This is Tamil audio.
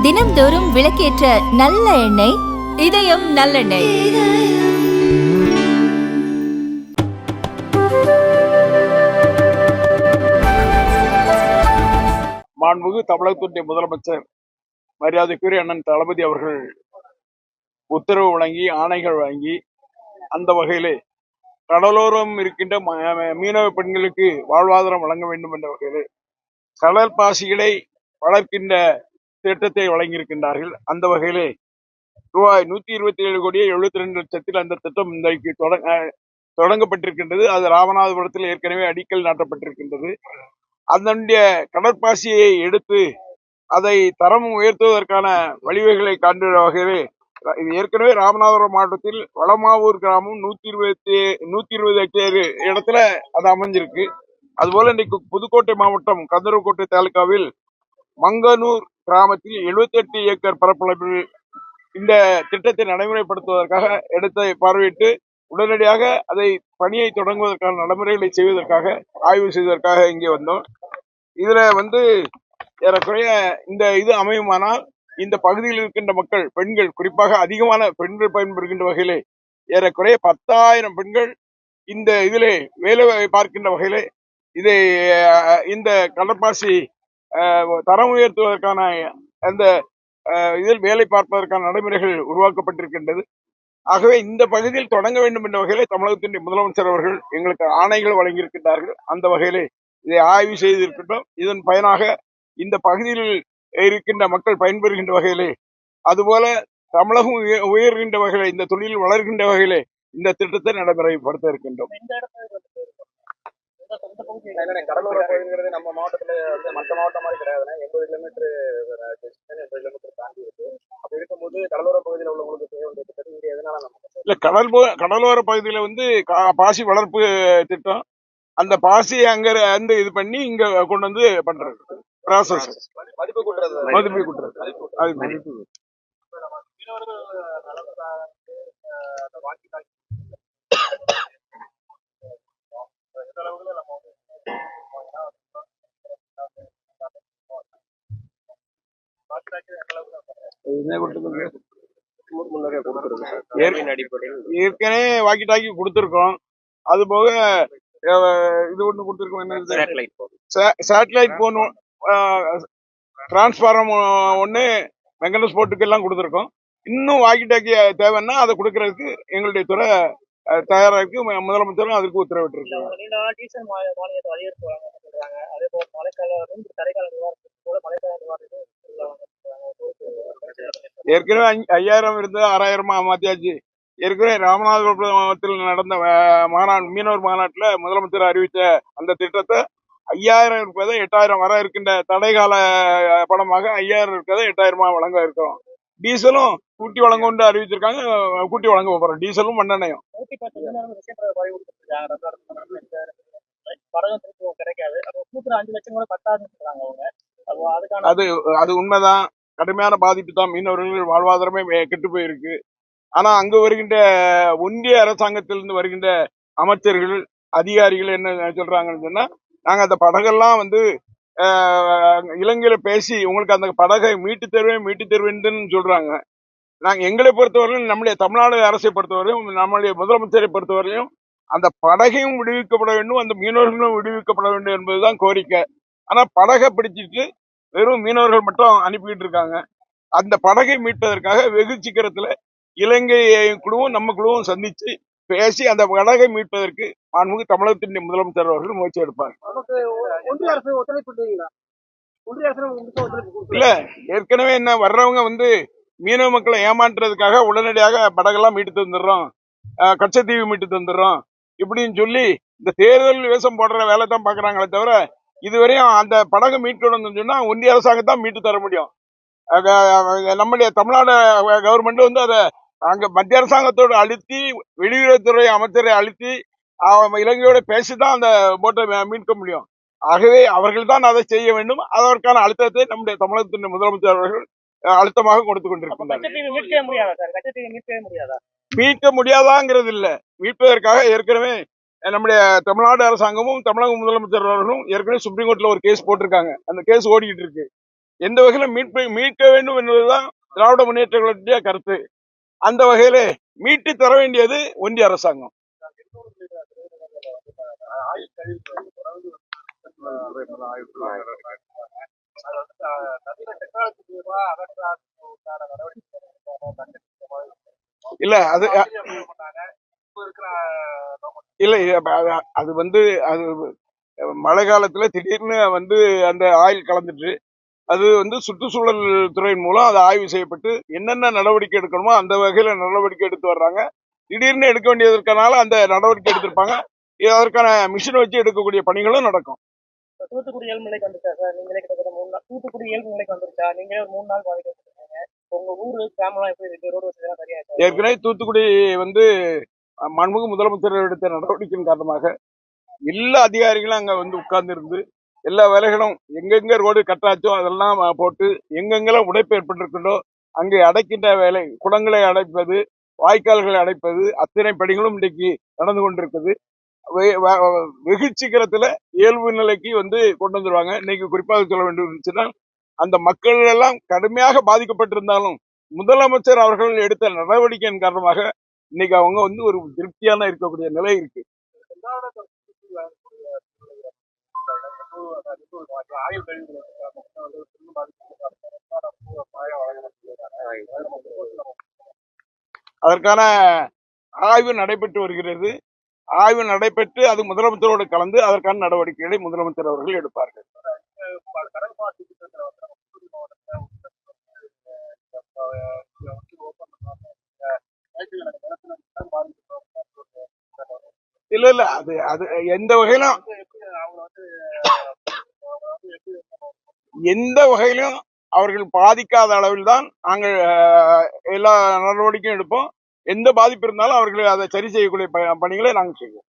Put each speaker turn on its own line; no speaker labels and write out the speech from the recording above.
தினம்தோறும் விளக்கேற்ற நல்ல எண்ணெய் இதயம் நல்லெண்ணெய்.
மாண்புமிகு தமிழகத்தினுடைய முதலமைச்சர் மரியாதைக்குரிய அண்ணன் தளபதி அவர்கள் உத்தரவு வழங்கி ஆணைகள் வழங்கி அந்த வகையிலே கடலோரம் இருக்கின்ற மீனவ பெண்களுக்கு வாழ்வாதாரம் வழங்க வேண்டும் என்ற வகையிலே கடல் பாசிகளை வளர்க்கின்ற திட்டத்தை வழங்கியிருக்கின்றார்கள். அந்த வகையிலே ரூபாய் 127 கோடியே 72 லட்சத்தில் அந்த திட்டம் இன்றைக்கு தொடங்கப்பட்டிருக்கின்றது. அது ராமநாதபுரத்தில் ஏற்கனவே அடிக்கல் நாட்டப்பட்டிருக்கின்றது. அதனுடைய கடற்பாசியை எடுத்து அதை தரம் உயர்த்துவதற்கான வழிவகைகளை காண்கிற வகையிலே இது ஏற்கனவே ராமநாதபுரம் மாவட்டத்தில் வளமாவூர் கிராமம் 120 ஹெக்டேர் இடத்துல அது அமைஞ்சிருக்கு. அதுபோல இன்றைக்கு புதுக்கோட்டை மாவட்டம் கந்தர்வக்கோட்டை தாலுகாவில் மங்கனூர் கிராமத்தில் 78 ஏக்கர் பரப்பளவில் இந்த திட்டத்தை நடைமுறைப்படுத்துவதற்காக இடத்தை பார்வையிட்டு உடனடியாக அதை பணியை தொடங்குவதற்கான நடைமுறைகளை செய்வதற்காக ஆய்வு செய்வதற்காக இங்கே வந்தோம். இதுல ஏறக்குறைய இந்த இது அமையுமானால் இந்த பகுதியில் இருக்கின்ற மக்கள் பெண்கள் குறிப்பாக அதிகமான பெண்கள் பயன்படுகின்ற வகையிலே ஏறக்குறைய 10,000 பெண்கள் இந்த இதிலே வேலை பார்க்கின்ற வகையிலே இதை இந்த கடற்பாசி தரம் உயர்த்துவதற்கான அந்த இதில் வேலை பார்ப்பதற்கான நடைமுறைகள் உருவாக்கப்பட்டிருக்கின்றது. ஆகவே இந்த பகுதியில் தொடங்க வேண்டும் என்ற வகையிலே தமிழகத்தின் முதலமைச்சர் அவர்கள் எங்களுக்கு ஆணைகள் வழங்கியிருக்கின்றார்கள். அந்த வகையிலே இதை ஆய்வு செய்திருக்கின்றோம். இதன் பயனாக இந்த பகுதியில் இருக்கின்ற மக்கள் பயன்பெறுகின்ற வகையிலே அதுபோல தமிழகம் உயர்கின்ற வகையிலே இந்த தொழில் வளர்கின்ற வகையிலே இந்த திட்டத்தை நடைமுறைப்படுத்த இருக்கின்றோம்.
கடலோர பகுதிங்கிறது நம்ம மாவட்டத்துல மற்ற மாவட்டம் மாதிரி கிடையாதுன்னா 80 கிலோமீட்டர் தாண்டி இருக்கு. அப்படி இருக்கும்போது கடலோர பகுதியில் உள்ளவங்களுக்கு செய்ய வேண்டிய திட்டம் எதனால
இல்ல கடலோர பகுதியில பாசி வளர்ப்பு திட்டம் அந்த பாசியை அங்க இது பண்ணி இங்க கொண்டு வந்து பண்றது ப்ராசஸ் மதிப்பு கூட்டுறது ஏற்கனவே வாக்கி டாக்கி கொடுத்திருக்கோம். அது போக இது ஒண்ணு கொடுத்திருக்கோம், சேட்டலைட் போன் டிரான்ஸ்பாரம் ஒண்ணு வெங்கட ஸ்போர்ட்டுக்கு எல்லாம் கொடுத்திருக்கோம். இன்னும் வாக்கி டாக்கி தேவைன்னா அதை கொடுக்கறதுக்கு எங்களுடைய துறை தயாரா இருக்கு. முதலமைச்சரும் அதற்கு உத்தரவிட்டிருக்காங்க. ஏற்கனவே 5,000 இருந்து 6,000 மாத்தியாச்சு. ஏற்கனவே ராமநாதபுரம் மாவட்டத்தில் நடந்த மீனவர் மாநாட்டுல முதலமைச்சர் அறிவித்த அந்த திட்டத்தை 5,000 இருப்பதை 8,000 வர இருக்கின்ற தடைகால பணமாக 5,000 இருக்கிறத 8,000 வழங்க இருக்கிறோம். டீசலும் கூட்டி வழங்க அறிவிச்சிருக்காங்க. கூட்டி வழங்க போறோம் டீசலும் மண்ணெண்ணையும். அது உண்மைதான். கடுமையான பாதிப்பு தான். மீனவர்கள் வாழ்வாதாரமே கெட்டு போயிருக்கு. ஆனா அங்கு வருகின்ற ஒன்றிய அரசாங்கத்திலிருந்து வருகின்ற அமைச்சர்கள் அதிகாரிகள் என்ன சொல்றாங்கன்னு சொன்னா, நாங்க அந்த படகெல்லாம் இலங்கையில பேசி உங்களுக்கு அந்த படகை மீட்டு தருவேன் சொல்றாங்க. நாங்க எங்களை பொறுத்தவரையிலும் நம்முடைய தமிழ்நாடு அரசை பொறுத்தவரையும் நம்முடைய முதலமைச்சரை பொறுத்தவரையும் அந்த படகையும் விடுவிக்கப்பட வேண்டும், அந்த மீனவர்களும் விடுவிக்கப்பட வேண்டும் என்பதுதான் கோரிக்கை. ஆனா படகை பிடிச்சிட்டு வெறும் மீனவர்கள் மட்டும் அனுப்பிட்டு இருக்காங்க. அந்த படகை மீட்பதற்காக வெகு சீக்கிரத்துல இலங்கை குழுவும் நம்ம குழுவும் சந்திச்சு பேசி அந்த படகை மீட்பதற்கு மாண்புமிகு தமிழகத்தின் முதலமைச்சர் அவர்கள் முயற்சி எடுப்பாங்க. இல்ல ஏற்கனவே என்ன வர்றவங்க மீனவ மக்களை ஏமாற்றுறதுக்காக உடனடியாக படகெல்லாம் மீட்டு தந்துடுறோம், கச்சத்தீவு மீட்டு தந்துடுறோம் இப்படின்னு சொல்லி இந்த தேர்தல் வேஷம் போடுற வேலை தான் பாக்குறாங்களே தவிர இதுவரையும் அந்த படகு மீட்கணும்னு சொன்னா ஒன்றிய அரசாங்கம் மீட்டு தர முடியும். நம்முடைய தமிழ்நாடு கவர்மெண்ட் அதை அங்க மத்திய அரசாங்கத்தோடு அழுத்தி வெளியுறவுத்துறை அமைச்சரை அழுத்தி இலங்கையோட பேசிதான் அந்த போட்டை மீட்க முடியும். ஆகவே அவர்கள் தான் அதை செய்ய வேண்டும். அதற்கான அழுத்தத்தை நம்முடைய தமிழகத்தின் முதலமைச்சர் அவர்கள் அழுத்தமாக கொடுத்து கொண்டிருக்கிறார். மீட்க முடியாதாங்கிறது இல்ல, மீட்பதற்காக ஏற்கனவே நம்முடைய தமிழ்நாடு அரசாங்கமும் தமிழக முதலமைச்சர் அவர்களும் ஏற்கனவே சுப்ரீம் கோர்ட்ல ஒரு கேஸ் போட்டிருக்காங்க. அந்த கேஸ் ஓடிக்கிட்டு இருக்கு. எந்த வகையில மீட்க வேண்டும் என்பதுதான் திராவிட முன்னேற்ற கழகத்துடைய கருத்து. அந்த வகையில மீட்டு தர வேண்டியது ஒன்றிய அரசாங்கம். இல்ல அது இல்ல அது அது மழை காலத்துல திடீர்னு அந்த ஆயில் கலந்துட்டு அது சுற்றுச்சூழல் துறையின் மூலம் அது ஆய்வு செய்யப்பட்டு என்னென்ன நடவடிக்கை எடுக்கணுமோ அந்த வகையில நடவடிக்கை எடுத்து வர்றாங்க. திடீர்னு எடுக்க வேண்டியதற்கனால அந்த நடவடிக்கை எடுத்திருப்பாங்க. அதற்கான மிஷின் வச்சு எடுக்கக்கூடிய பணிகளும் நடக்கும்.
தூத்துக்குடி இயல்பு நிலைக்கு வந்துருச்சா சார்? நீங்களே கிட்டத்தட்ட 3 நாள் தூத்துக்குடி இயல்பு நிலைக்கு வந்துருச்சா? நீங்களே ஒரு 3 நாள் பாதிக்கப்பட்டிருக்கீங்க. உங்க ஊரு கிராமம்லாம் எப்படி இருக்கு? ரோடு வசதி எல்லாம் சரியா இருக்கா?
ஏற்கனவே தூத்துக்குடி மாண்புமிகு முதலமைச்சர் எடுத்த நடவடிக்கையின் காரணமாக எல்லா அதிகாரிகளும் அங்க உட்கார்ந்து இருந்து எல்லா வேலைகளும் எங்கெங்க ரோடு கட்டாச்சோ அதெல்லாம் போட்டு எங்கெங்கெல்லாம் உடைப்பு ஏற்பட்டிருக்கிறதோ அங்கே அடைக்கின்ற வேலை, குளங்களை அடைப்பது, வாய்க்கால்களை அடைப்பது, அத்தனை பணிகளும் இன்றைக்கு நடந்து கொண்டிருக்குது. வெகு சீக்கிரத்துல இயல்பு நிலைக்கு கொண்டு வந்துருவாங்க. இன்னைக்கு குறிப்பாக சொல்ல வேண்டும் இருந்துச்சுன்னா அந்த மக்கள் எல்லாம் கடுமையாக பாதிக்கப்பட்டிருந்தாலும் முதலமைச்சர் அவர்கள் எடுத்த நடவடிக்கையின் காரணமாக இன்னைக்கு அவங்க ஒரு திருப்தியான இருக்கக்கூடிய நிலை இருக்கு. அதற்கான ஆய்வு நடைபெற்று வருகிறது. ஆய்வு நடைபெற்று அது முதலமைச்சரோடு கலந்து அதற்கான நடவடிக்கைகளை முதலமைச்சர் அவர்கள் எடுப்பார்கள். இல்ல அது அது எந்த வகையிலும் அவர்கள் பாதிக்காத அளவில் தான் நாங்கள் எல்லா நடவடிக்கையும் எடுப்போம். எந்த பாதிப்பு இருந்தாலும் அவர்கள் அதை சரி செய்யக்கூடிய பணிகளை நாங்கள் செய்வோம்.